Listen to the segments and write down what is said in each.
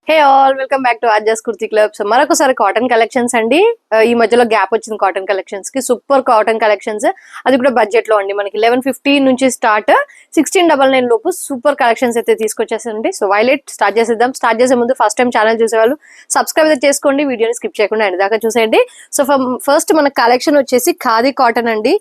Hey all welcome back to ఆర్జస్ kurti club. So మరొకసారి cotton collections అండి. ఈ మధ్యలో గ్యాప్ వచ్చింది కాటన్ కలెక్షన్స్ కి. సూపర్ కాటన్ కలెక్షన్స్, అది కూడా బడ్జెట్ లో అండి. మనకి 1150 నుంచి స్టార్ట్ 1699 లోపు సూపర్ కలెక్షన్స్ అయితే తీసుకొచ్చేసండి. సో వైలెట్ స్టార్ట్ చేసేద్దాం. స్టార్ట్ చేసే ముందు ఫస్ట్ టైం ఛానల్ చూసేవాళ్ళు సబ్స్క్రైబ్ అయితే చేసుకోండి, వీడియోని స్కిప్ చేయకుండా ఎండ్ దాకా చూసేయండి. సో ఫస్ట్ మన కలెక్షన్ వచ్చేసి ఖాదీ కాటన్ అండి.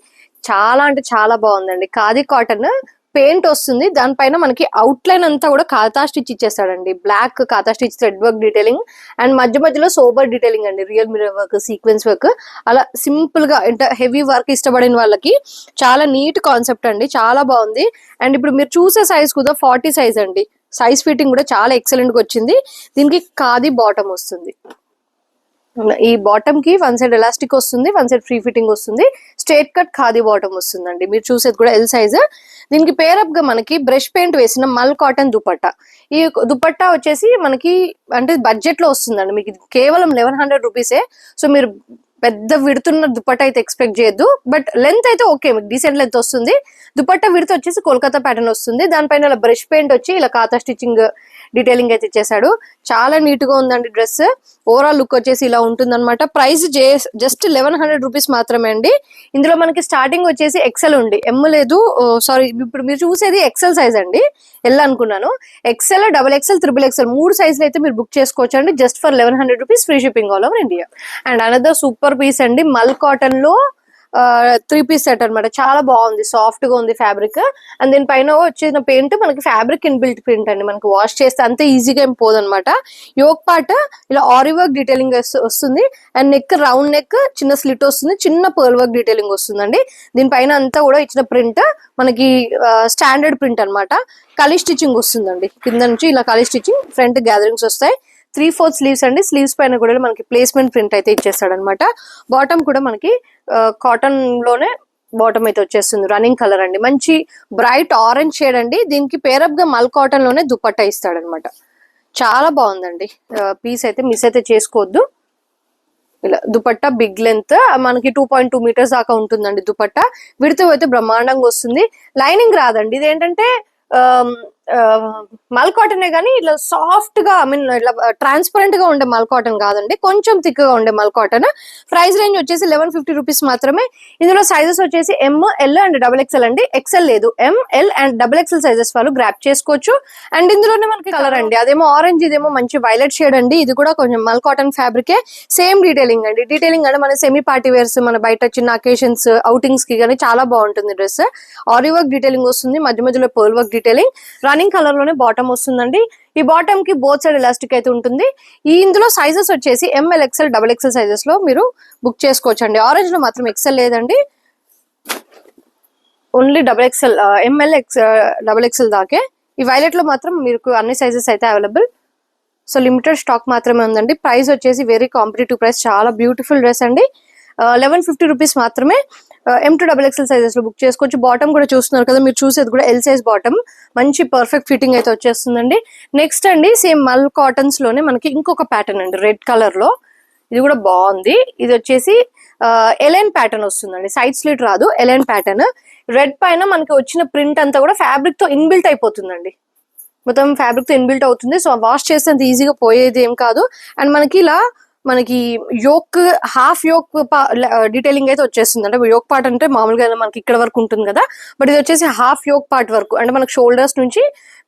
చాలా అంటే చాలా బాగుందండి. ఖాదీ కాటన్ పెయింట్ వస్తుంది, దానిపైన మనకి అవుట్ లైన్ అంతా కూడా కాతా స్టిచ్ ఇచ్చేస్తాడండి. బ్లాక్ కాతా stitch thread work detailing and మధ్య మధ్యలో సోబర్ డీటెయిలింగ్ అండి. Real mirror work, sequence work, అలా సింపుల్ గా అంటే హెవీ వర్క్ ఇష్టపడిన వాళ్ళకి చాలా నీట్ కాన్సెప్ట్ అండి. చాలా బాగుంది. అండ్ ఇప్పుడు మీరు చూసే సైజ్ కూడా 40 సైజ్ అండి. సైజ్ ఫిట్టింగ్ కూడా చాలా ఎక్సలెంట్ గా వచ్చింది. దీనికి ఖాదీ బాటమ్ వస్తుంది. ఈ బాటమ్ కి వన్ సైడ్ ఎలాస్టిక్ వస్తుంది, వన్ సైడ్ ఫ్రీ ఫిట్టింగ్ వస్తుంది. స్ట్రేట్ కట్ ఖాదీ బాటమ్ వస్తుందండి. మీరు చూసేది కూడా ఎల్ సైజ్. దీనికి పేరప్ గా మనకి బ్రష్ పెయింట్ వేసిన మల్ కాటన్ దుపట్టా. ఈ దుపట్టా వచ్చేసి మనకి అంటే బడ్జెట్ లో వస్తుందండి. మీకు కేవలం 1100 రూపీసే. సో మీరు పెద్ద విడుతున్న దుపట్టా అయితే ఎక్స్పెక్ట్ చేయొద్దు. బట్ లెంత్ అయితే ఓకే, మీకు డీసెంట్ లెంత్ వస్తుంది. దుపట్టా విడత వచ్చేసి కోల్కతా ప్యాటర్న్ వస్తుంది. దానిపైన ఇలా బ్రష్ పెయింట్ వచ్చి ఇలా కాతా స్టిచ్చింగ్ డీటెయిలింగ్ అయితే ఇచ్చేసాడు. చాలా నీట్ గా ఉందండి డ్రెస్. ఓవరాల్ లుక్ వచ్చేసి ఇలా ఉంటుంది అనమాట. ప్రైస్ జస్ట్ 1100 రూపీస్ మాత్రమే అండి. ఇందులో మనకి స్టార్టింగ్ వచ్చేసి ఎక్సెల్ ఉంది, ఎమ్ లేదు. సారీ, ఇప్పుడు మీరు చూసేది ఎక్సెల్ సైజ్ అండి. ఎల్ అనుకున్నాను. XL, double XL, triple XL 3 సైజులు అయితే మీరు బుక్ చేసుకోవచ్చు అండి. Just for 1100 rupees, free shipping all over India. And another super piece అండి, మల్ కాటన్ లో 3 పీస్ సెట్ అనమాట. చాలా బాగుంది, సాఫ్ట్ గా ఉంది ఫ్యాబ్రిక్. అండ్ దీనిపైన వచ్చిన పెయింట్ మనకి ఫ్యాబ్రిక్ ఇన్బిల్ట్ ప్రింట్ అండి. మనకి వాష్ చేస్తే అంత ఈజీగా ఏం పోదనమాట. యోక్ పార్ట్ ఇలా ఆరి వర్క్ డీటెయిలింగ్ వస్తుంది. అండ్ నెక్ రౌండ్ నెక్, చిన్న స్లిట్ వస్తుంది, చిన్న పర్ల్ వర్క్ డీటెయిలింగ్ వస్తుందండి. దీనిపైన అంతా కూడా ఇచ్చిన ప్రింట్ మనకి స్టాండర్డ్ ప్రింట్ అనమాట. కలీ స్టిచ్చింగ్ వస్తుందండి. కింద నుంచి ఇలా కలీ స్టిచ్చింగ్, ఫ్రంట్ గ్యాదరింగ్స్ వస్తాయి. 3/4 స్లీవ్స్ అండి. స్లీవ్స్ పైన కూడా మనకి ప్లేస్మెంట్ ప్రింట్ అయితే ఇచ్చేస్తాడు అనమాట. బాటమ్ కూడా మనకి కాటన్ లోనే బాటమ్ అయితే వచ్చేస్తుంది. రన్నింగ్ కలర్ అండి, మంచి బ్రైట్ ఆరెంజ్ షేడ్ అండి. దీనికి పేరప్ గా మల్ కాటన్ లోనే దుపట్టా ఇస్తాడనమాట. చాలా బాగుందండి. పీస్ అయితే మిస్ అయితే చేసుకోవద్దు. ఇలా దుపట్టా బిగ్ లెంత్ మనకి 2.2 మీటర్స్ దాకా ఉంటుందండి. దుపట్టా విడత అయితే బ్రహ్మాండంగా వస్తుంది. లైనింగ్ రాదండి. ఇదేంటంటే మల్ కాటనే కానీ ఇట్లా సాఫ్ట్ గా, ఐ మీన్ ఇట్లా ట్రాన్స్పరెంట్ గా ఉండే మల్ కాటన్ కాదండి, కొంచెం థిక్ గా ఉండే మల్ కాటన్. ప్రైస్ రేంజ్ వచ్చేసి 1150 రూపీస్ మాత్రమే. ఇందులో సైజెస్ వచ్చేసి M, L and double XL అండి. ఎక్స్ఎల్ లేదు, M, L and double XL sizes వాళ్ళు గ్రాప్ చేసుకోవచ్చు. అండ్ ఇందులోనే మనకి కలర్ అండి, అదేమో ఆరెంజ్, ఇదేమో మంచి వైలెట్ షేడ్ అండి. ఇది కూడా కొంచెం మల్ కాటన్ ఫ్యాబ్రికే, సేమ్ డీటెయిలింగ్ అండి. డీటెయిలింగ్ అంటే మన సెమీ పార్టీ వేర్స్, మన బయట చిన్న అకేషన్స్, అవుటింగ్స్ కి కానీ చాలా బాగుంటుంది డ్రెస్. ఆరి వర్క్ డీటెయిలింగ్ వస్తుంది, మధ్య మధ్యలో pearl work detailing. Running colour లోనే బాటమ్ వస్తుందండి. ఈ బాటమ్ కి బోత్ సైడ్ ఎలాస్టిక్ అయితే ఉంటుంది. ఇందులో సైజెస్ వచ్చేసి ML, XL, double XL sizes లో మీరు బుక్ చేసుకోవచ్చు అండి. ఆరెంజ్ లో మాత్రం ఎక్స్ఎల్ లేదండి, only double XL, M L, double XL దాకే. ఈ వైలెట్ లో మాత్రం మీకు అన్ని సైజెస్ అయితే అవైలబుల్. సో లిమిటెడ్ స్టాక్ మాత్రమే ఉందండి. ప్రైస్ వచ్చేసి వెరీ కాంపిటేటివ్ ప్రైస్. చాలా బ్యూటిఫుల్ డ్రెస్ అండి. 1150 రూపీస్ మాత్రమే. M two double XL sizes లో బుక్ చేసుకోవచ్చు. బాటమ్ కూడా చూస్తున్నారు కదా, మీరు చూసేది కూడా ఎల్ సైజ్ బాటమ్. మంచి పర్ఫెక్ట్ ఫిట్టింగ్ అయితే వచ్చేస్తుందండి. నెక్స్ట్ అండి, సేమ్ మల్ కాటన్స్ లోనే మనకి ఇంకొక ప్యాటర్న్ అండి, రెడ్ కలర్ లో. ఇది కూడా బాగుంది. ఇది వచ్చేసి ఎలైన్ ప్యాటర్న్ వస్తుందండి. సైడ్ స్లిట్ రాదు, ఎలైన్ ప్యాటర్న్. రెడ్ పైన మనకి వచ్చిన ప్రింట్ అంతా కూడా ఫ్యాబ్రిక్ తో ఇన్బిల్ట్ అయిపోతుందండి. మొత్తం ఫ్యాబ్రిక్ తో ఇన్బిల్ట్ అవుతుంది. సో వాష్ చేస్తే అంత ఈజీగా పోయేది ఏం కాదు. అండ్ మనకి ఇలా మనకి యోక్, హాఫ్ యోక్ డీటెయిలింగ్ అయితే వచ్చేస్తుంది. అంటే యోక్ పార్ట్ అంటే మామూలుగా మనకి ఇక్కడ వరకు ఉంటుంది కదా, బట్ ఇది వచ్చేసి హాఫ్ యోక్ పార్ట్ వరకు, అంటే మనకి షోల్డర్స్ నుంచి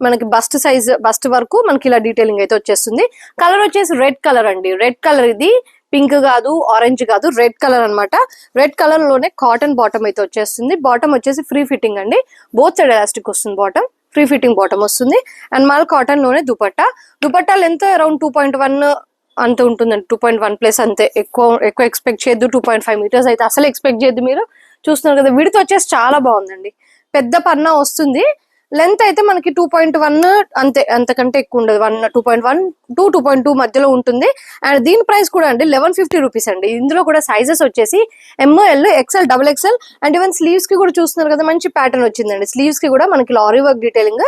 మనకి బస్ట్ సైజ్, బస్ట్ వరకు మనకి ఇలా డీటెయిలింగ్ అయితే వచ్చేస్తుంది. కలర్ వచ్చేసి రెడ్ కలర్ అండి. రెడ్ కలర్ ఇది, పింక్ కాదు, ఆరెంజ్ కాదు, రెడ్ కలర్ అనమాట. రెడ్ కలర్ లోనే కాటన్ బాటమ్ అయితే వచ్చేస్తుంది. బాటమ్ వచ్చేసి ఫ్రీ ఫిట్టింగ్ అండి. బోత్ సైడ్ ఎలాస్టిక్ వస్తుంది. బాటమ్ ఫ్రీ ఫిట్టింగ్ బాటమ్ వస్తుంది. అండ్ మల్ కాటన్ లోనే దుపట్టా లెంత్ అరౌండ్ 2.1 అంత ఉంటుందండి. 2.1 ప్లస్ అంతే. ఎక్కువ ఎక్స్పెక్ట్ చేయొద్దు. 2.5 మీటర్స్ అయితే అసలు ఎక్స్పెక్ట్ చేయొద్దు. మీరు చూస్తున్నారు కదా, విడత వచ్చేసి చాలా బాగుందండి. పెద్ద పన్నా వస్తుంది. లెంత్ అయితే మనకి 2.1 అంతే, అంతకంటే ఎక్కువ ఉండదు. 2.1 టు 2.2 మధ్యలో ఉంటుంది. అండ్ దీని ప్రైస్ కూడా అండి 1150 రూపీస్ అండి. ఇందులో కూడా సైజెస్ వచ్చేసి M, L, XL, double XL. And even sleeves కి కూడా చూస్తున్నారు కదా, మంచి ప్యాటర్న్ వచ్చిందండి. స్లీవ్స్ కి కూడా మనకి లారీ వర్క్ డీటెయిలింగ్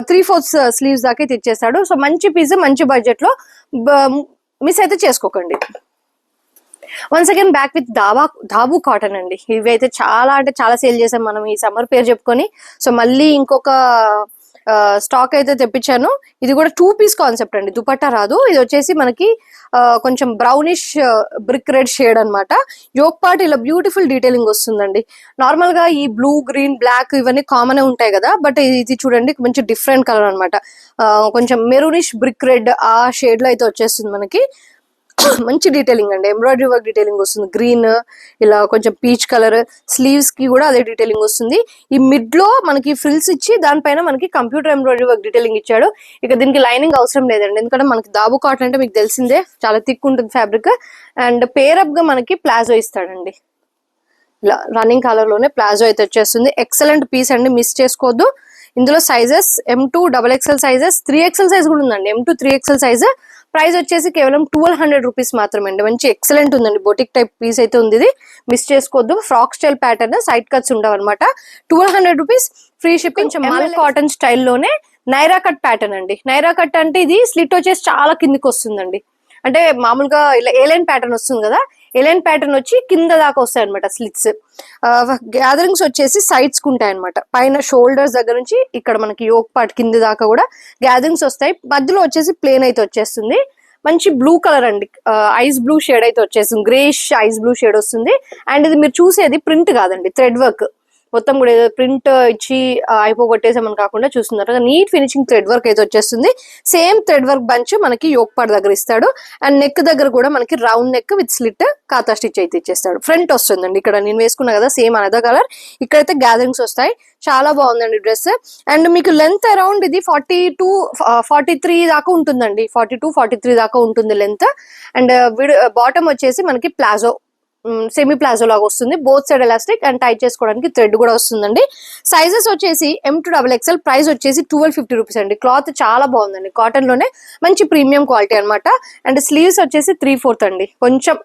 3/4 స్లీవ్స్ దాకా తెచ్చేస్తాడు. సో మంచి పీస్, మంచి బడ్జెట్ లో, మిస్ అయితే చేసుకోకండి. Once again back with dabu cotton అండి. ఇవి అయితే చాలా అంటే చాలా సేల్ చేసాం మనం ఈ సమ్మర్ పేరు చెప్పుకొని. సో మళ్ళీ ఇంకొక స్టాక్ అయితే తెప్పించాను. ఇది కూడా 2 పీస్ కాన్సెప్ట్ అండి, దుపట్టా రాదు. ఇది వచ్చేసి మనకి కొంచెం బ్రౌనిష్ బ్రిక్ రెడ్ షేడ్ అనమాట. యోక్ పార్ట్ ఇలా బ్యూటిఫుల్ డీటెయిలింగ్ వస్తుందండి. నార్మల్ గా ఈ బ్లూ, గ్రీన్, బ్లాక్ ఇవన్నీ కామన్ ఉంటాయి కదా, బట్ ఇది చూడండి మంచి డిఫరెంట్ కలర్ అనమాట. కొంచెం మెరూనిష్ బ్రిక్ రెడ్ ఆ షేడ్ లో అయితే వచ్చేస్తుంది మనకి. మంచి డీటెయిలింగ్ అండి, ఎంబ్రాయిడరీ వర్క్ డీటెయిలింగ్ వస్తుంది. గ్రీన్, ఇలా కొంచెం పీచ్ కలర్. స్లీవ్స్ కి కూడా అదే డీటెయిలింగ్ వస్తుంది. ఈ మిడ్ లో మనకి ఫ్రిల్స్ ఇచ్చి దానిపైన మనకి కంప్యూటర్ ఎంబ్రాయిడరీ వర్క్ డీటెయిలింగ్ ఇచ్చాడు. ఇక దీనికి లైనింగ్ అవసరం లేదండి, ఎందుకంటే మనకి దాబు కాటన్ అంటే మీకు తెలిసిందే, చాలా థిక్ ఉంటుంది ఫ్యాబ్రిక్. అండ్ పేరప్ గా మనకి ప్లాజో ఇస్తాడండి. ఇలా రన్నింగ్ కలర్ లోనే ప్లాజో అయితే వచ్చేస్తుంది. ఎక్సలెంట్ పీస్ అండి, మిస్ చేసుకోవద్దు. ఇందులో sizes M2 XXL sizes, 3XL size కూడా ఉందండి. M2 3XL size. ప్రైస్ వచ్చేసి కేవలం 1200 రూపీస్ మాత్రమే అండి. మంచి ఎక్సలెంట్ ఉందండి, బొటిక్ టైప్ పీస్ అయితే ఉంది. ఇది మిస్ చేసుకోవద్దు. Frock style pattern, side cuts ఉండవు అనమాట. 1200 రూపీస్, ఫ్రీ షిప్పింగ్. మల్ కాటన్ స్టైల్లోనే నైరా కట్ ప్యాటర్న్ అండి. నైరా కట్ అంటే ఇది స్లిట్ వచ్చేసి చాలా కిందికి వస్తుందండి. అంటే మామూలుగా ఇలా ఏలైన్ ప్యాటర్న్ వస్తుంది కదా, ఏలైన్ ప్యాటర్న్ వచ్చి కింద దాకా వస్తాయి అనమాట స్లిట్స్. గ్యాదరింగ్స్ వచ్చేసి సైడ్స్ కు ఉంటాయి అనమాట. పైన షోల్డర్స్ దగ్గర నుంచి ఇక్కడ మనకి యోక్ పార్ట్ కింద దాకా కూడా గ్యాదరింగ్స్ వస్తాయి. మధ్యలో వచ్చేసి ప్లేన్ అయితే వచ్చేస్తుంది. మంచి బ్లూ కలర్ అండి, ఐస్ బ్లూ షేడ్ అయితే వచ్చేస్తుంది. గ్రేష్ ఐస్ బ్లూ షేడ్ వస్తుంది. అండ్ ఇది మీరు చూసేది ప్రింట్ కాదండి, థ్రెడ్ వర్క్. మొత్తం కూడా ఏదో ప్రింట్ ఇచ్చి అయిపోగొట్టేసామని కాకుండా చూస్తున్నారు, నీట్ ఫినిషింగ్ థ్రెడ్ వర్క్ అయితే వచ్చేస్తుంది. సేమ్ థ్రెడ్ వర్క్ బంచ్ మనకి యోక్ పార్ట్ దగ్గర ఇస్తాడు. అండ్ నెక్ దగ్గర కూడా మనకి రౌండ్ నెక్ విత్ స్లిట్ కాతా స్టిచ్ అయితే ఇచ్చేస్తాడు. ఫ్రంట్ వస్తుందండి, ఇక్కడ నేను వేసుకున్నా కదా సేమ్ అనదర్ కలర్. ఇక్కడైతే గ్యాదరింగ్స్ వస్తాయి. చాలా బాగుందండి డ్రెస్. అండ్ మీకు లెంత్ అరౌండ్ ఇది 42-43 దాకా ఉంటుందండి. 42-43 దాకా ఉంటుంది లెంత్. అండ్ బాటమ్ వచ్చేసి మనకి ప్లాజో, సెమీ ప్లాజో లాగా వస్తుంది. Both side elastic and tight చేసుకోవడానికి థ్రెడ్ కూడా వస్తుందండి. సైజెస్ వచ్చేసి M2 XXL. ప్రైస్ వచ్చేసి 1250 రూపీస్ అండి. క్లాత్ చాలా బాగుందండి, కాటన్ లోనే మంచి ప్రీమియం క్వాలిటీ అనమాట. అండ్ స్లీవ్స్ వచ్చేసి 3/4 అండి. కొంచెం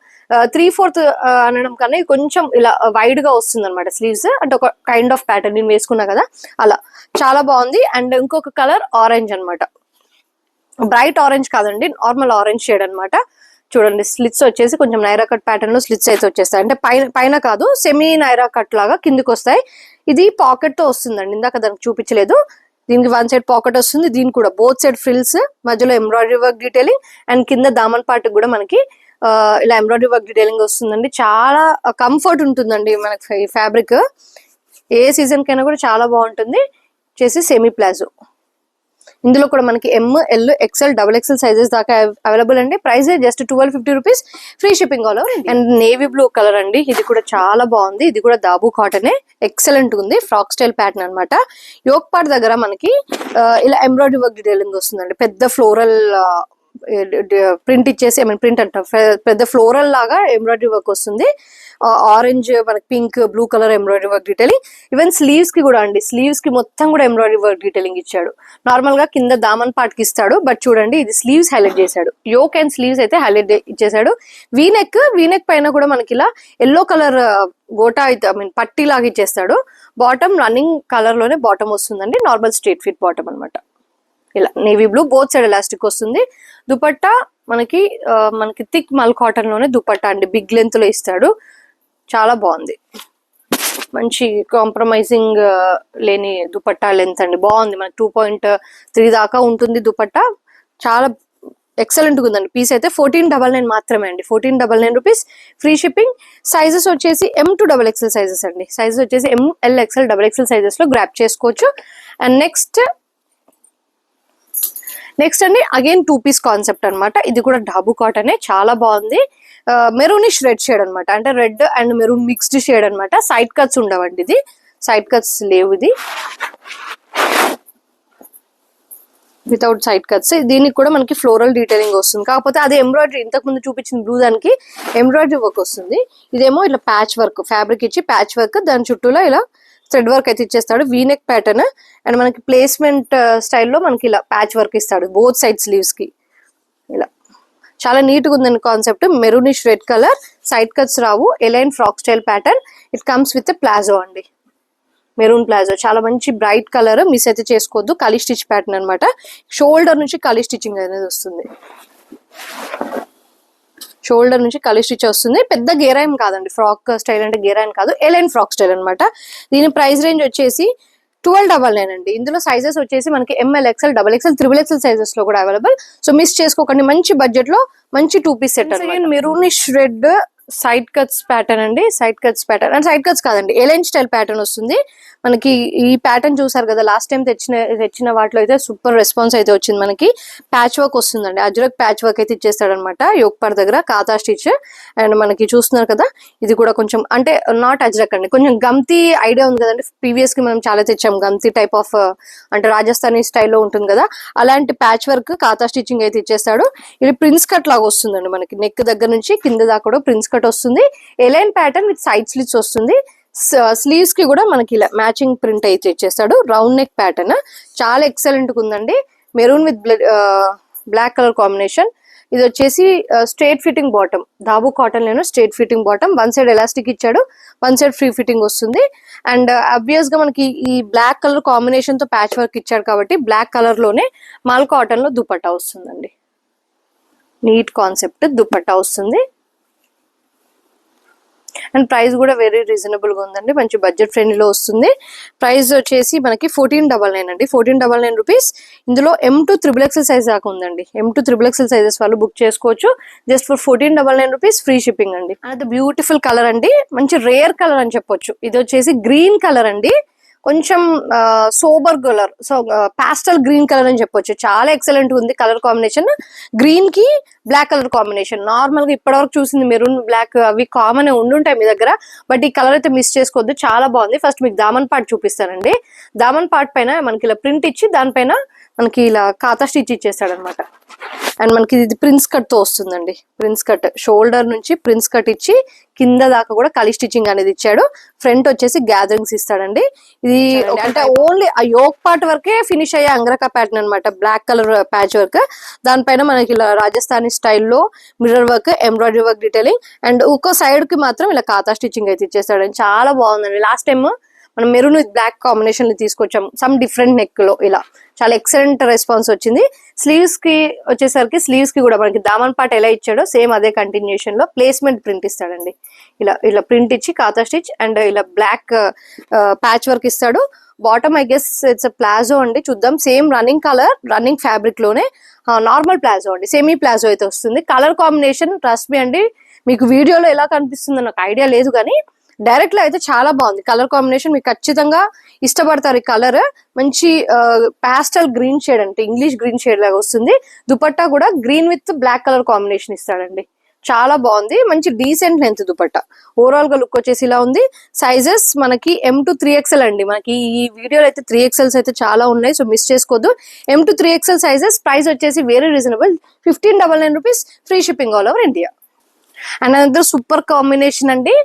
3/4 అనడం కన్నా కొంచెం ఇలా వైడ్ గా వస్తుంది అనమాట స్లీవ్స్. అంటే ఒక కైండ్ ఆఫ్ ప్యాటర్న్ నేను వేసుకున్నా కదా అలా, చాలా బాగుంది. అండ్ ఇంకొక కలర్ ఆరెంజ్ అనమాట, బ్రైట్ ఆరెంజ్ కాదండి, నార్మల్ ఆరెంజ్ షేడ్ అనమాట. చూడండి స్లిట్స్ వచ్చేసి కొంచెం నైరా కట్ ప్యాటర్న్ లో స్లిట్స్ అయితే వచ్చేస్తాయి. అంటే పైన కాదు, సెమీ నైరా కట్ లాగా కిందికి వస్తాయి. ఇది పాకెట్ తో వస్తుందండి, ఇందాక దానికి చూపించలేదు. దీనికి వన్ సైడ్ పాకెట్ వస్తుంది. దీనికి కూడా బోత్ సైడ్ ఫ్రిల్స్, మధ్యలో ఎంబ్రాయిడరీ వర్క్ డీటెయిలింగ్. అండ్ కింద దామన్ పార్ట్ కూడా మనకి ఇలా ఎంబ్రాయిడరీ వర్క్ డీటెయిలింగ్ వస్తుందండి. చాలా కంఫర్ట్ ఉంటుందండి మనకి ఈ ఫ్యాబ్రిక్. ఏ సీజన్ కైనా కూడా చాలా బాగుంటుంది. చేసి సెమీ ప్లాజో. ఇందులో కూడా మనకి ML XL XXL సైజెస్ దాకా అవైలబుల్ అండి. Price just 1250 rupees, free shipping all over. And navy blue colour అండి, ఇది కూడా చాలా బాగుంది. ఇది కూడా దాబు కాటనే, ఎక్సలెంట్ ఉంది. ఫ్రాక్ స్టైల్ ప్యాటర్న్ అనమాట. యోక్ పార్ట్ దగ్గర మనకి ఇలా ఎంబ్రాయిడరీ వర్క్ డీటెయిలింగ్ వస్తుందండి. పెద్ద ఫ్లోరల్ ప్రింట్ ఇచ్చేసి, ప్రింట్ అంట, పెద్ద ఫ్లోరల్ లాగా ఎంబ్రాయిడరీ వర్క్ వస్తుంది. ఆరెంజ్, మనకి pink, blue colour embroidery work detailing. Even sleeves కి కూడా అండి, స్లీవ్స్ కి మొత్తం కూడా ఎంబ్రాయిడరీ వర్క్ డీటెయిలింగ్ ఇచ్చాడు. నార్మల్ గా కింద దామన్ పార్ట్ కి ఇస్తాడు, బట్ చూడండి ఇది స్లీవ్స్ హైలైట్ చేశాడు. యోక్ అండ్ స్లీవ్స్ అయితే హైలైట్ ఇచ్చేసాడు. వీనెక్ పైన కూడా మనకి ఇలా ఎల్లో కలర్ గోటా అయితే పట్టీ లాగా ఇచ్చేస్తాడు. బాటమ్ రన్నింగ్ కలర్ లోనే బాటమ్ వస్తుందండి, నార్మల్ స్ట్రేట్ ఫిట్ బాటమ్ అనమాట. ఇలా navy blue, both side elastic వస్తుంది. దుపట్టా మనకి థిక్ మల్ కాటన్ లోనే దుపట్టా అండి, బిగ్ లెంత్ లో ఇస్తాడు. చాలా బాగుంది, మంచి కాంప్రమైజింగ్ లేని దుపట్టా లెంత్ అండి, బాగుంది. మనకి 2.3 దాకా ఉంటుంది దుపట్టా. చాలా ఎక్సలెంట్ గా ఉందండి. పీస్ అయితే 1499 మాత్రమే అండి. 1499 రూపీస్, ఫ్రీ షిప్పింగ్. సైజెస్ వచ్చేసి M2 XXL సైజెస్ అండి. సైజెస్ వచ్చేసి ML XL XXL సైజెస్ లో గ్రాప్ చేసుకోవచ్చు. అండ్ నెక్స్ట్ అండి అగైన్ 2 పీస్ కాన్సెప్ట్ అనమాట. ఇది కూడా డాబు కాటనే, చాలా బాగుంది. మెరూనిష్ రెడ్ షేడ్ అనమాట, అంటే red and maroon mixed shade అనమాట. సైడ్ కట్స్ ఉండవండి, ఇది సైడ్ కట్స్ లేవు, ఇది వితౌట్ సైడ్ కట్స్. దీనికి కూడా మనకి ఫ్లోరల్ డీటెయిలింగ్ వస్తుంది. కాకపోతే అది ఎంబ్రాయిడరీ, ఇంతకు ముందు చూపించిన బ్లూ దానికి ఎంబ్రాయిడరీ వర్క్ వస్తుంది. ఇదేమో ఇలా ప్యాచ్ వర్క్, ఫ్యాబ్రిక్ ఇచ్చి ప్యాచ్ వర్క్, దాని చుట్టూలో ఇలా థ్రెడ్ వర్క్ అయితే ఇచ్చేస్తాడు. వీనెక్ ప్యాటర్న్ అండ్ మనకి ప్లేస్మెంట్ స్టైల్లో మనకి ఇలా ప్యాచ్ వర్క్ ఇస్తాడు బోత్ సైడ్ స్లీవ్స్ కి. ఇలా చాలా నీట్ గా ఉందండి concept. Maroonish red colour, side cuts రావు, A line frock style pattern. It comes with palazzo అండి, మెరూన్ ప్లాజో. చాలా మంచి బ్రైట్ కలర్, మిస్ అయితే చేసుకోవద్దు. కలీ స్టిచ్ ప్యాటర్న్ అనమాట. షోల్డర్ నుంచి కలీ స్టిచ్చింగ్ అనేది వస్తుంది, షోల్డర్ నుంచి కలీ స్టిచ్ వస్తుంది. పెద్ద గేరాయం కాదండి, ఫ్రాక్ స్టైల్ అంటే గేరాయం కాదు, ఎలైన్ ఫ్రాక్ స్టైల్ అనమాట. దీని ప్రైస్ రేంజ్ వచ్చేసి 1299 అండి. ఇందులో సైజెస్ వచ్చేసి మనకి ML, XL, double XL, triple XL sizes లో కూడా అవైలబుల్. సో మిస్ చేసుకోకండి, మంచి బడ్జెట్ లో మంచి 2 పీస్ సెట్ అండి. Maroonish red side cuts pattern అండి, side cuts pattern and side cuts కాదండి, ఎలైన్ స్టైల్ ప్యాటర్న్ వస్తుంది మనకి. ఈ ప్యాటర్న్ చూసారు కదా లాస్ట్ టైం తెచ్చిన వాటిలో అయితే సూపర్ రెస్పాన్స్ అయితే వచ్చింది. మనకి ప్యాచ్ వర్క్ వస్తుందండి, అజ్రక్ ప్యాచ్ వర్క్ అయితే ఇచ్చేస్తాడు అనమాట యోక్ పార్ట్ దగ్గర, కాతా స్టిచ్. అండ్ మనకి చూస్తున్నారు కదా ఇది కూడా కొంచెం అంటే నాట్ అజ్రక్ అండి, కొంచెం గమ్తి ఐడియా ఉంది కదండి, ప్రీవియస్ కి మనం చాలా తెచ్చాం గమ్తి టైప్ ఆఫ్, అంటే రాజస్థానీ స్టైల్లో ఉంటుంది కదా, అలాంటి ప్యాచ్ వర్క్ కాతా స్టిచ్చింగ్ అయితే ఇచ్చేస్తాడు. ఇది ప్రిన్స్ కట్ లాగా వస్తుందండి, మనకి నెక్ దగ్గర నుంచి కింద దాకా కూడా ప్రిన్స్ కట్ వస్తుంది. A line pattern with side slits వస్తుంది. స్లీవ్స్ కి కూడా మనకి ఇలా మ్యాచింగ్ ప్రింట్ అయితే ఇచ్చేస్తాడు. రౌండ్ నెక్ ప్యాటర్న్ చాలా ఎక్సలెంట్ గా ఉందండి, maroon with black colour combination. ఇది వచ్చేసి straight fitting bottom, dabu cotton లేను straight fitting bottom, one side elastic ఇచ్చాడు, వన్ సైడ్ ఫ్రీ ఫిట్టింగ్ వస్తుంది. అండ్ అబ్వియస్ గా మనకి ఈ బ్లాక్ కలర్ కాంబినేషన్ తో ప్యాచ్ వర్క్ ఇచ్చాడు కాబట్టి బ్లాక్ కలర్ లోనే మాల్ కాటన్ లో దుపట్టా వస్తుందండి. నీట్ కాన్సెప్ట్ దుపట్టా వస్తుంది. అండ్ ప్రైస్ కూడా వెరీ రీజనబుల్ గా ఉందండి, మంచి బడ్జెట్ ఫ్రెండ్లీలో వస్తుంది. ప్రైస్ వచ్చేసి మనకి 1499 అండి, 1499 రూపీస్. ఇందులో M2 XXL సైజ్ దాకా ఉందండి, M2 XXL సైజెస్ వాళ్ళు బుక్ చేసుకోవచ్చు just for 1499 rupees, free shipping అండి. అది బ్యూటిఫుల్ కలర్ అండి, మంచి రేర్ కలర్ అని చెప్పొచ్చు. ఇది వచ్చేసి గ్రీన్ కలర్ అండి, కొంచెం sober colour, so పాస్టల్ green colour అని చెప్పొచ్చు. చాలా ఎక్సలెంట్ ఉంది కలర్ కాంబినేషన్, గ్రీన్ కి బ్లాక్ కలర్ కాంబినేషన్. నార్మల్ గా ఇప్పటివరకు చూసింది మెరూన్ బ్లాక్ అవి కామన్ ఉండుంటాయి మీ దగ్గర, బట్ ఈ కలర్ అయితే మిస్ చేసుకోవద్దు, చాలా బాగుంది. ఫస్ట్ మీకు దామన్ పార్ట్ చూపిస్తానండి. దామన్ పార్ట్ పైన మనకి ఇలా ప్రింట్ ఇచ్చి దానిపైన మనకి ఇలా కాతా స్టిచ్ ఇచ్చేస్తాడు అనమాట. అండ్ మనకి ఇది ప్రిన్స్ కట్ తో వస్తుందండి, ప్రిన్స్ కట్ షోల్డర్ నుంచి ప్రిన్స్ కట్ ఇచ్చి కింద దాకా కూడా కలి స్టిచ్చింగ్ అనేది ఇచ్చాడు. ఫ్రంట్ వచ్చేసి గ్యాదరింగ్స్ ఇస్తాడండి. ఇది అంటే ఓన్లీ ఆ యోక్ పార్ట్ వరకే ఫినిష్ అయ్యే అంగ్రకా ప్యాటర్న్ అనమాట, బ్లాక్ కలర్ ప్యాచ్ వర్క్. దానిపైన మనకి ఇలా రాజస్థానీ స్టైల్లో mirror work, embroidery work detailing, and ఒక్కో సైడ్ కి మాత్రం ఇలా కాతా స్టిచ్చింగ్ అయితే ఇచ్చేస్తాడండి. చాలా బాగుందండి. లాస్ట్ టైం మనం మెరూన్ విత్ బ్లాక్ కాంబినేషన్ తీసుకొచ్చాం, సమ్ డిఫరెంట్ నెక్ లో, ఇలా చాలా ఎక్సలెంట్ రెస్పాన్స్ వచ్చింది. స్లీవ్స్ కి వచ్చేసరికి స్లీవ్స్ కి కూడా మనకి దామన్ పార్ట్ ఎలా ఇచ్చాడో సేమ్ అదే కంటిన్యూషన్ లో ప్లేస్మెంట్ ప్రింట్ ఇస్తాడండి. ఇలా ఇలా ప్రింట్ ఇచ్చి కాతా స్టిచ్ అండ్ ఇలా బ్లాక్ ప్యాచ్ వర్క్ ఇస్తాడు. Bottom I guess it's palazzo అండి, చూద్దాం. Same running colour, running fabric లోనే నార్మల్ ప్లాజో అండి, సెమీ ప్లాజో అయితే వస్తుంది. కలర్ కాంబినేషన్ ట్రస్ట్ మీ అండి, మీకు వీడియోలో ఎలా కనిపిస్తుందో నాకు ఐడియా లేదు కానీ డైరెక్ట్ లో అయితే చాలా బాగుంది కలర్ కాంబినేషన్. మీకు ఖచ్చితంగా ఇష్టపడతారు ఈ కలర్. మంచి పాస్టల్ గ్రీన్ షేడ్ అంటే ఇంగ్లీష్ గ్రీన్ షేడ్ లాగా వస్తుంది. దుపట్టా కూడా green with black colour combination ఇస్తాడండి, చాలా బాగుంది. మంచి డీసెంట్ లెంత్ దుపట్టా. ఓవరాల్ గా లుక్ వచ్చేసి ఇలా ఉంది. సైజెస్ మనకి M2 3XL అండి, మనకి ఈ వీడియోలో అయితే 3XLs అయితే చాలా ఉన్నాయి, సో మిస్ చేసుకోవద్దు. M2 3XL sizes. ప్రైస్ వచ్చేసి very reasonable, 1599 rupees, free shipping all over India. And అనంతరం సూపర్ కాంబినేషన్ అండి.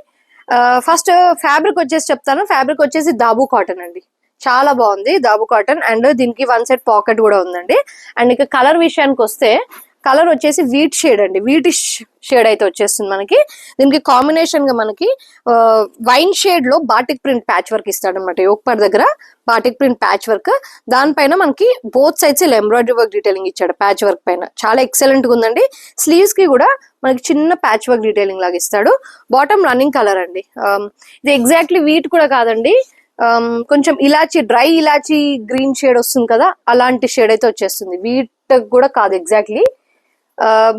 ఫస్ట్ ఫ్యాబ్రిక్ వచ్చేసి చెప్తాను. ఫ్యాబ్రిక్ వచ్చేసి దాబు కాటన్ అండి, చాలా బాగుంది దాబు కాటన్. అండ్ దీనికి వన్ సైడ్ పాకెట్ కూడా ఉందండి. అండ్ ఇక కలర్ విషయానికి వస్తే కలర్ వచ్చేసి వీట్ షేడ్ అండి, వీటిష్ షేడ్ అయితే వచ్చేస్తుంది మనకి. దీనికి కాంబినేషన్ గా మనకి వైన్ షేడ్ లో బాటిక్ ప్రింట్ ప్యాచ్ వర్క్ ఇస్తాడు అనమాట. యోక్ పార్ట్ దగ్గర బాటిక్ ప్రింట్ ప్యాచ్ వర్క్, దానిపైన మనకి both sides embroidery work detailing ఇచ్చాడు ప్యాచ్ వర్క్ పైన, చాలా ఎక్సలెంట్ గా ఉందండి. స్లీవ్స్ కి కూడా మనకి చిన్న ప్యాచ్ వర్క్ డీటెయిలింగ్ లాగా ఇస్తాడు. బాటమ్ రన్నింగ్ కలర్ అండి, ఇది ఎగ్జాక్ట్లీ వీట్ కూడా కాదండి, కొంచెం ఇలాచి డ్రై ఇలాచి గ్రీన్ షేడ్ వస్తుంది కదా, అలాంటి షేడ్ అయితే వచ్చేస్తుంది. వీట్ కూడా కాదు ఎగ్జాక్ట్లీ,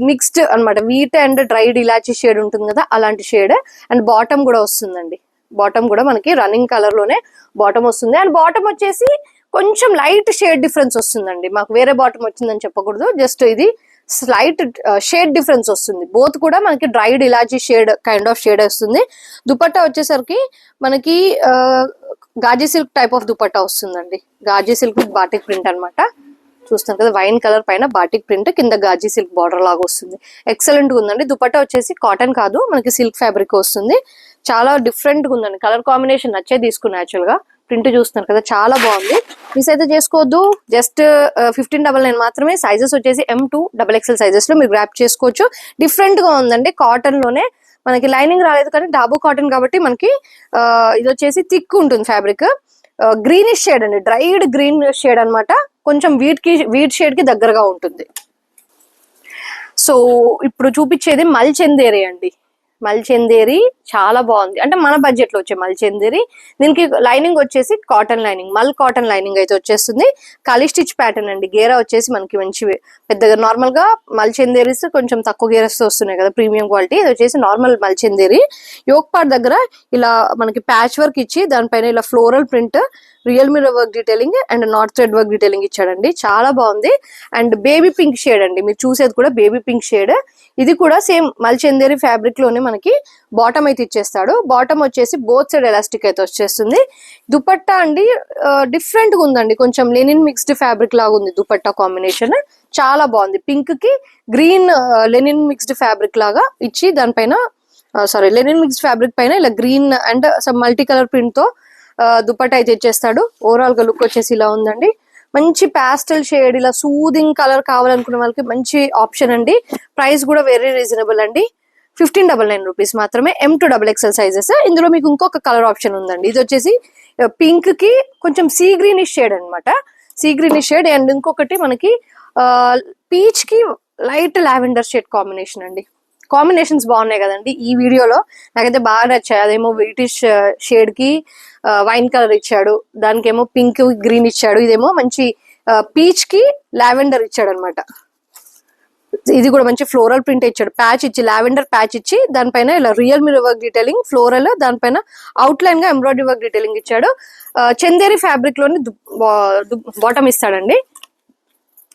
మిక్స్డ్ అన్నమాట, వీట్ అండ్ డ్రైడ్ ఇలాచి షేడ్ ఉంటుంది కదా అలాంటి షేడ్. అండ్ బాటమ్ కూడా వస్తుందండి, బాటమ్ కూడా మనకి రన్నింగ్ కలర్ లోనే బాటమ్ వస్తుంది. అండ్ బాటమ్ వచ్చేసి కొంచెం లైట్ షేడ్ డిఫరెన్స్ వస్తుందండి, మాకు వేరే బాటమ్ వచ్చిందని చెప్పకూడదు, జస్ట్ ఇది స్లైట్ షేడ్ డిఫరెన్స్ వస్తుంది. బోత్ కూడా మనకి డ్రైడ్ ఇలాచి షేడ్ కైండ్ ఆఫ్ షేడ్ వస్తుంది. దుపట్టా వచ్చేసరికి మనకి gaji silk type of dupatta వస్తుందండి, gaji silk with batik print అనమాట. చూస్తాం కదా వైన్ కలర్ పైన బాటిక్ ప్రింట్, కింద గాజీ సిల్క్ బార్డర్ లాగా వస్తుంది. ఎక్సలెంట్ గా ఉందండి. దుపట్టా వచ్చేసి కాటన్ కాదు మనకి సిల్క్ ఫ్యాబ్రిక్ వస్తుంది, చాలా డిఫరెంట్ గా ఉందండి. కలర్ కాంబినేషన్ నచ్చే తీసుకున్నా, యాక్చువల్ గా ప్రింట్ చూస్తున్నారు కదా చాలా బాగుంది. మిస్ అయితే చేసుకోవద్దు, జస్ట్ 1599 మాత్రమే. సైజెస్ వచ్చేసి M2 XXL సైజెస్ లో మీరు గ్రాప్ చేసుకోవచ్చు. డిఫరెంట్ గా ఉందండి, కాటన్ లోనే మనకి లైనింగ్ రాలేదు కానీ డాబు కాటన్ కాబట్టి మనకి ఇది వచ్చేసి థిక్ ఉంటుంది ఫ్యాబ్రిక్. గ్రీనిష్ షేడ్ అండి, డ్రైడ్ గ్రీన్ షేడ్ అనమాట, కొంచెం వీట్ షేడ్ కి దగ్గరగా ఉంటుంది. సో ఇప్పుడు చూపించేది మల్ చందేరి అండి, మల్చందేరి చాలా బాగుంది, అంటే మన బడ్జెట్ లో వచ్చే మల్చందేరి. దీనికి లైనింగ్ వచ్చేసి కాటన్ లైనింగ్, మల్ కాటన్ లైనింగ్ అయితే వచ్చేస్తుంది. కలి స్టిచ్ ప్యాటర్న్ అండి. గేరా వచ్చేసి మనకి మంచి పెద్దగా నార్మల్ గా మల్చందేరీస్ కొంచెం తక్కువ గేరస్ తో వస్తున్నాయి కదా ప్రీమియం క్వాలిటీ. ఇది వచ్చేసి నార్మల్ మల్చందేరి. యోక్ పార్ట్ దగ్గర ఇలా మనకి ప్యాచ్ వర్క్ ఇచ్చి దానిపైన ఇలా floral print, real mirror work detailing and not thread work detailing ఇచ్చాడండి. చాలా బాగుంది. అండ్ బేబీ పింక్ షేడ్ అండి, మీరు చూసేది కూడా బేబీ పింక్ షేడ్. ఇది కూడా సేమ్ మల్చందేరి ఫ్యాబ్రిక్ లోనే మనకి బాటమ్ అయితే ఇచ్చేస్తాడు. బాటమ్ వచ్చేసి బోత్ సైడ్ ఎలాస్టిక్ అయితే వచ్చేస్తుంది. దుపట్టా అండి డిఫరెంట్ గా ఉందండి, కొంచెం లెనిన్ మిక్స్డ్ ఫ్యాబ్రిక్ లాగా ఉంది దుపట్టా కాంబినేషన్. చాలా బాగుంది. పింక్ కి గ్రీన్ లెనిన్ మిక్స్డ్ ఫ్యాబ్రిక్ లాగా ఇచ్చి దానిపైన లెనిన్ మిక్స్డ్ ఫ్యాబ్రిక్ పైన ఇలా green and some multi colour print తో దుపట్టా అయితే ఇచ్చేస్తాడు. ఓవరాల్ గా లుక్ వచ్చేసి ఇలా ఉందండి. మంచి పాస్టల్ షేడ్, ఇలా సూదింగ్ కలర్ కావాలనుకునే వాళ్ళకి మంచి ఆప్షన్ అండి. ప్రైస్ కూడా వెరీ రీజనబుల్ అండి, 1599 రూపీస్ మాత్రమే. M2XXL sizes. ఇందులో మీకు ఇంకొక కలర్ ఆప్షన్ ఉందండి. ఇది వచ్చేసి పింక్ కి కొంచెం సీ గ్రీనిష్ షేడ్ అనమాట, సీ గ్రీనిష్ షేడ్. అండ్ ఇంకొకటి మనకి పీచ్ కి లైట్ లావెండర్ షేడ్ కాంబినేషన్ అండి. కాంబినేషన్స్ బాగున్నాయి కదండి ఈ వీడియోలో, నాకైతే బాగా నచ్చాయి. అదేమో వైటిష్ షేడ్ కి వైన్ కలర్ ఇచ్చాడు, దానికేమో పింక్ గ్రీన్ ఇచ్చాడు, ఇదేమో మంచి పీచ్ కి లావెండర్ ఇచ్చాడు అనమాట. ఇది కూడా మంచి ఫ్లోరల్ ప్రింట్ ఇచ్చాడు, ప్యాచ్ ఇచ్చి లావెండర్ ప్యాచ్ ఇచ్చి దానిపైన ఇలా real mirror work detailing floral, దానిపైన అవుట్ లైన్ గా ఎంబ్రాయిడరీ వర్క్ డీటెయిలింగ్ ఇచ్చాడు. చందేరి ఫ్యాబ్రిక్ లోని బాటమ్ ఇస్తాడండి,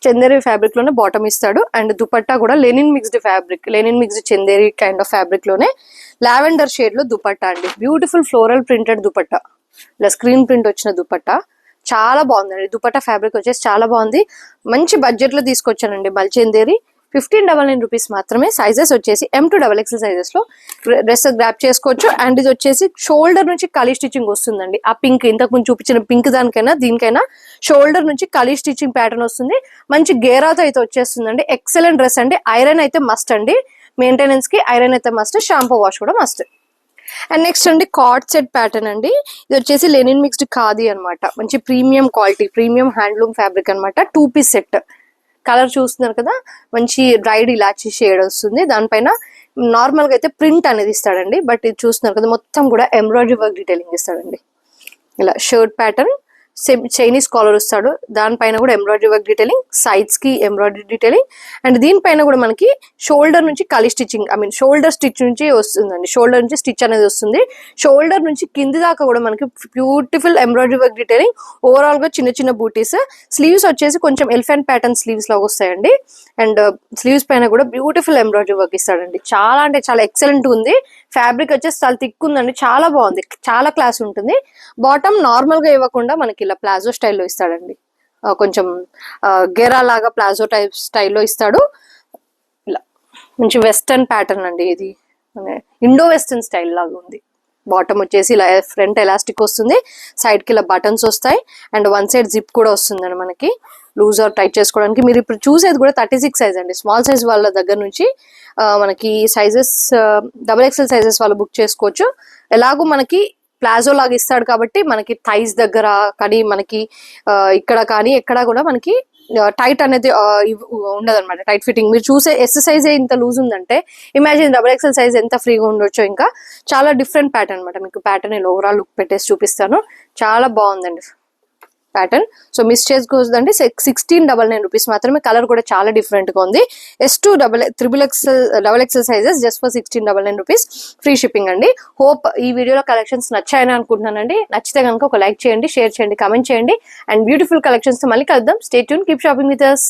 చందేరి ఫ్యాబ్రిక్ లోనే బాటమ్ ఇస్తాడు. అండ్ దుపట్టా కూడా linen mixed fabric, linen mixed Chanderi kind of fabric లోనే లావెండర్ షేడ్ లో దుపట్టా అండి. బ్యూటిఫుల్ ఫ్లోరల్ ప్రింటెడ్ దుపట్టా, ఇలా స్క్రీన్ ప్రింట్ వచ్చిన దుపట్టా చాలా బాగుందండి. దుపట్టా ఫ్యాబ్రిక్ వచ్చేసి చాలా బాగుంది. మంచి బడ్జెట్ లో తీసుకొచ్చానండి మల్చందేరి. 1599 రూపీస్ మాత్రమే. సైజెస్ వచ్చేసి M2XXL సైజెస్ లో డ్రెస్ గ్రాప్ చేసుకోవచ్చు. అండ్ ఇది వచ్చేసి షోల్డర్ నుంచి కలీ స్టిచ్చింగ్ వస్తుందండి. ఆ పింక్ ఇంతకు ముందు చూపించిన పింక్ దానికైనా దీనికైనా షోల్డర్ నుంచి కలీ స్టిచ్చింగ్ ప్యాటర్న్ వస్తుంది. మంచి గేరాతో అయితే వచ్చేస్తుందండి. ఎక్సలెంట్ డ్రెస్ అండి. ఐరన్ అయితే మస్ట్ అండి, మెయింటెనెన్స్ కి ఐరన్ అయితే మస్ట్, షాంపూ వాష్ కూడా మస్ట్. అండ్ నెక్స్ట్ అండి కార్డ్ సెట్ ప్యాటర్న్ అండి. ఇది వచ్చేసి లెనిన్ మిక్స్డ్ ఖాదీ అనమాట, మంచి premium quality, premium handloom fabric అనమాట. 2 పీస్ సెట్. కలర్ చూస్తున్నారు కదా, మంచి డ్రైడ్ ఇలాచి షేడ్ వస్తుంది. దానిపైన నార్మల్ గా అయితే ప్రింట్ అనేది ఇస్తాడండి, బట్ ఇది చూస్తున్నారు కదా మొత్తం కూడా ఎంబ్రాయిడరీ వర్క్ డీటెయిలింగ్ ఇస్తాడండి. ఇలా షర్ట్ ప్యాటర్న్, చైనీస్ కాలర్ ఇస్తాడు, దానిపైన కూడా ఎంబ్రాయిడరీ వర్క్ డీటెయిలింగ్, సైడ్స్ కి ఎంబ్రాయిడరీ డీటెయిలింగ్. అండ్ దీనిపైన కూడా మనకి షోల్డర్ నుంచి కలి stitching, I mean shoulder stitch నుంచి వస్తుందండి, షోల్డర్ నుంచి స్టిచ్ అనేది వస్తుంది. షోల్డర్ నుంచి కింది దాకా కూడా మనకి beautiful embroidery work detailing. Overall గా చిన్న చిన్న బూటీస్. స్లీవ్స్ వచ్చేసి కొంచెం ఎలిఫెంట్ ప్యాటర్న్ స్లీవ్స్ లాగా వస్తాయండి. అండ్ స్లీవ్స్ పైన కూడా బ్యూటిఫుల్ ఎంబ్రాయిడరీ వర్క్ ఇస్తాడండి. చాలా అంటే చాలా ఎక్సలెంట్ ఉంది. ఫ్యాబ్రిక్ వచ్చేసి చాలా థిక్ ఉందండి, చాలా బాగుంది, చాలా క్లాస్ ఉంటుంది. బాటమ్ నార్మల్ గా ఇవ్వకుండా మనకి ఇలా ప్లాజో స్టైల్లో ఇస్తాడండి, కొంచెం గెరా లాగా ప్లాజో టైప్ స్టైల్లో ఇస్తాడు. ఇలా మంచి వెస్టర్న్ ప్యాటర్న్ అండి, ఇది ఇండో వెస్టర్న్ స్టైల్ లాగా ఉంది. బాటమ్ వచ్చేసి ఇలా ఫ్రంట్ ఎలాస్టిక్ వస్తుంది, సైడ్ కి ఇలా బటన్స్ వస్తాయి. అండ్ వన్ సైడ్ జిప్ కూడా వస్తుందండి మనకి, లూజ్ ఆర్ టైట్ చేసుకోవడానికి. మీరు ఇప్పుడు చూసేది కూడా 36 సైజ్ అండి. స్మాల్ సైజ్ వాళ్ళ దగ్గర నుంచి మనకి సైజెస్ XXL సైజెస్ వాళ్ళు బుక్ చేసుకోవచ్చు. ఎలాగో మనకి ప్లాజో లాగా ఇస్తాడు కాబట్టి మనకి థైస్ దగ్గర కానీ మనకి ఇక్కడ కానీ ఎక్కడ కూడా మనకి టైట్ అనేది ఉండదు అనమాట, టైట్ ఫిట్టింగ్. మీరు చూసే ఎస్ సైజ్ ఇంత లూజ్ ఉందంటే ఇమాజిన్ XXL సైజ్ ఎంత ఫ్రీగా ఉండొచ్చో. ఇంకా చాలా డిఫరెంట్ ప్యాటర్న్ అనమాట. మీకు ప్యాటర్న్ ఓవరాల్ లుక్ పెట్టేసి చూపిస్తాను, చాలా బాగుందండి ప్యాటర్న్. సో మిస్ చేసుకోవద్దండి. 1699 రూపీస్ మాత్రమే. కలర్ కూడా చాలా డిఫరెంట్ గా ఉంది. S2XXL sizes just for 1699 rupees. Free shipping అండి. హోప్ ఈ వీడియోలో కలెక్షన్స్ నచ్చాయని అనుకుంటున్నానండి. నచ్చితే కనుక ఒక లైక్ చేయండి, షేర్ చేయండి, కమెంట్ చేయండి. అండ్ బ్యూటిఫుల్ కలెక్షన్స్ తో మళ్ళీ కలుద్దాం. Stay tune, keep shopping with us.